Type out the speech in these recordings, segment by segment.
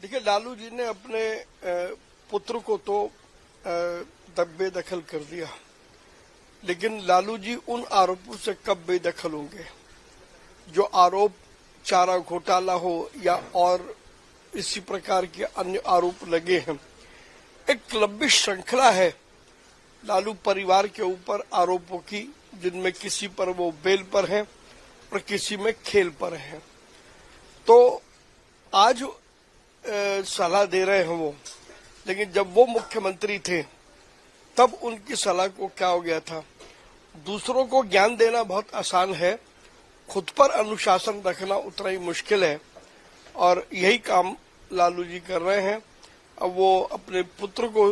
देखिए, लालू जी ने अपने पुत्र को तो बेदखल कर दिया, लेकिन लालू जी उन आरोपों से कब बेदखल होंगे जो आरोप चारा घोटाला हो या और इसी प्रकार के अन्य आरोप लगे हैं। एक लंबी श्रृंखला है लालू परिवार के ऊपर आरोपों की, जिनमें किसी पर वो बेल पर हैं और किसी में खेल पर हैं। तो आज सलाह दे रहे हैं वो, लेकिन जब वो मुख्यमंत्री थे तब उनकी सलाह को क्या हो गया था। दूसरों को ज्ञान देना बहुत आसान है, खुद पर अनुशासन रखना उतना ही मुश्किल है, और यही काम लालू जी कर रहे हैं। अब वो अपने पुत्र को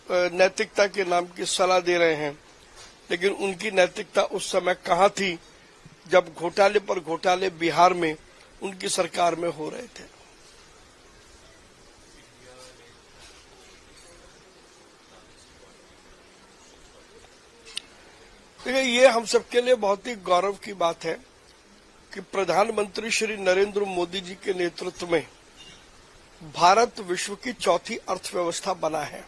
नैतिकता के नाम की सलाह दे रहे हैं, लेकिन उनकी नैतिकता उस समय कहाँ थी जब घोटाले पर घोटाले बिहार में उनकी सरकार में हो रहे थे। देखिए, ये हम सबके लिए बहुत ही गौरव की बात है कि प्रधानमंत्री श्री नरेंद्र मोदी जी के नेतृत्व में भारत विश्व की चौथी अर्थव्यवस्था बना है।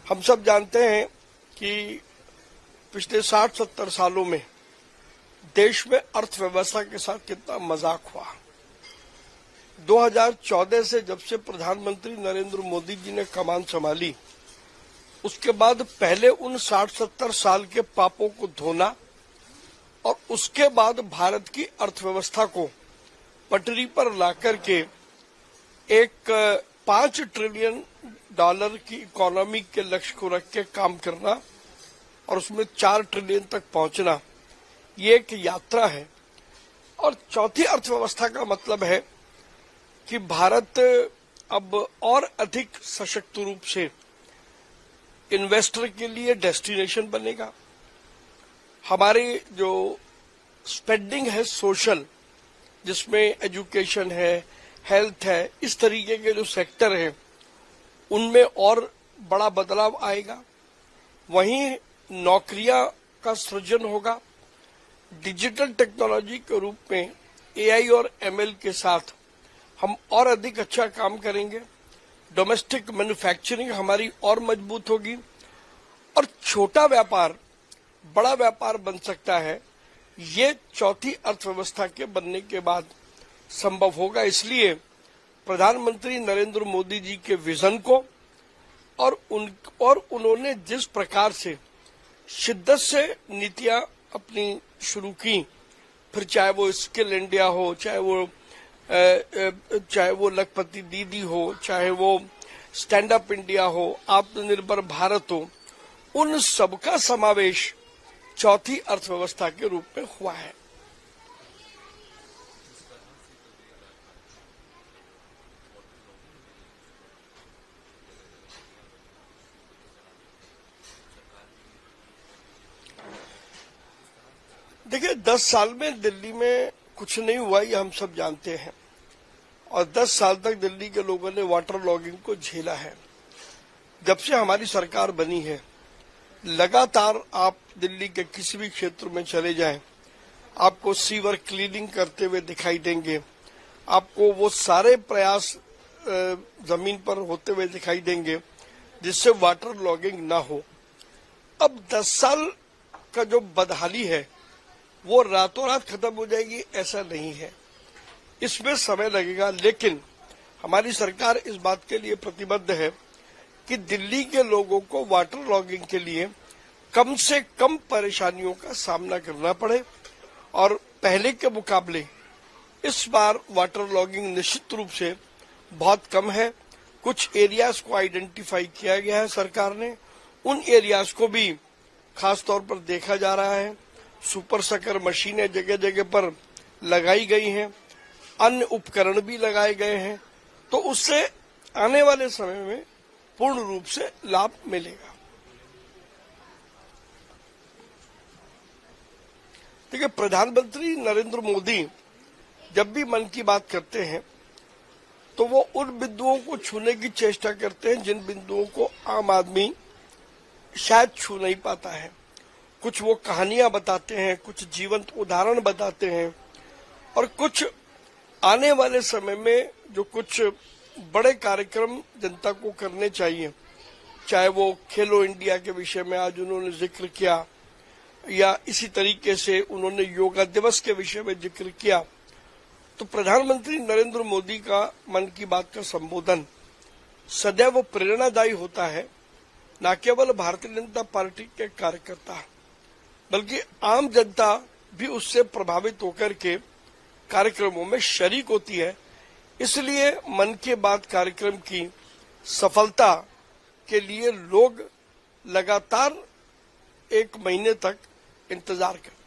हम सब जानते हैं कि पिछले 60-70 सालों में देश में अर्थव्यवस्था के साथ कितना मजाक हुआ। 2014 से जब से प्रधानमंत्री नरेंद्र मोदी जी ने कमान संभाली, उसके बाद पहले उन 60-70 साल के पापों को धोना और उसके बाद भारत की अर्थव्यवस्था को पटरी पर लाकर के एक $5 ट्रिलियन की इकोनॉमी के लक्ष्य को रख के काम करना और उसमें 4 ट्रिलियन तक पहुंचना, ये एक यात्रा है। और चौथी अर्थव्यवस्था का मतलब है कि भारत अब और अधिक सशक्त रूप से इन्वेस्टर के लिए डेस्टिनेशन बनेगा। हमारी जो स्पेंडिंग है सोशल, जिसमें एजुकेशन है, हेल्थ है, इस तरीके के जो सेक्टर हैं उनमें और बड़ा बदलाव आएगा। वहीं नौकरियां का सृजन होगा। डिजिटल टेक्नोलॉजी के रूप में एआई और एमएल के साथ हम और अधिक अच्छा काम करेंगे। डोमेस्टिक मैन्युफैक्चरिंग हमारी और मजबूत होगी और छोटा व्यापार बड़ा व्यापार बन सकता है। ये चौथी अर्थव्यवस्था के बनने के बाद संभव होगा। इसलिए प्रधानमंत्री नरेंद्र मोदी जी के विजन को और उन्होंने जिस प्रकार से शिद्दत से नीतियां अपनी शुरू की, फिर चाहे वो स्किल इंडिया हो, चाहे वो लखपति दीदी हो, चाहे वो स्टैंड अप इंडिया हो, आत्मनिर्भर भारत हो, उन सबका समावेश चौथी अर्थव्यवस्था के रूप में हुआ है। देखिए, 10 साल में दिल्ली में कुछ नहीं हुआ, ये हम सब जानते हैं, और 10 साल तक दिल्ली के लोगों ने वाटर लॉगिंग को झेला है। जब से हमारी सरकार बनी है, लगातार आप दिल्ली के किसी भी क्षेत्र में चले जाएं, आपको सीवर क्लीनिंग करते हुए दिखाई देंगे, आपको वो सारे प्रयास जमीन पर होते हुए दिखाई देंगे जिससे वाटर लॉगिंग ना हो। अब 10 साल का जो बदहाली है वो रातों रात खत्म हो जाएगी, ऐसा नहीं है, इसमें समय लगेगा। लेकिन हमारी सरकार इस बात के लिए प्रतिबद्ध है कि दिल्ली के लोगों को वाटर लॉगिंग के लिए कम से कम परेशानियों का सामना करना पड़े, और पहले के मुकाबले इस बार वाटर लॉगिंग निश्चित रूप से बहुत कम है। कुछ एरियाज को आइडेंटिफाई किया गया है सरकार ने, उन एरियाज को भी खास तौर पर देखा जा रहा है। सुपर सकर मशीनें जगह जगह पर लगाई गई हैं, अन्य उपकरण भी लगाए गए हैं, तो उससे आने वाले समय में पूर्ण रूप से लाभ मिलेगा। देखिए, प्रधानमंत्री नरेंद्र मोदी जब भी मन की बात करते हैं तो वो उन बिंदुओं को छूने की चेष्टा करते हैं जिन बिंदुओं को आम आदमी शायद छू नहीं पाता है। कुछ वो कहानियां बताते हैं, कुछ जीवंत उदाहरण बताते हैं, और कुछ आने वाले समय में जो कुछ बड़े कार्यक्रम जनता को करने चाहिए, चाहे वो खेलो इंडिया के विषय में आज उन्होंने जिक्र किया या इसी तरीके से उन्होंने योगा दिवस के विषय में जिक्र किया। तो प्रधानमंत्री नरेंद्र मोदी का मन की बात का संबोधन सदैव प्रेरणादायी होता है, न केवल भारतीय जनता पार्टी के कार्यकर्ता बल्कि आम जनता भी उससे प्रभावित होकर के कार्यक्रमों में शरीक होती है। इसलिए मन की बात कार्यक्रम की सफलता के लिए लोग लगातार 1 महीने तक इंतजार करते हैं।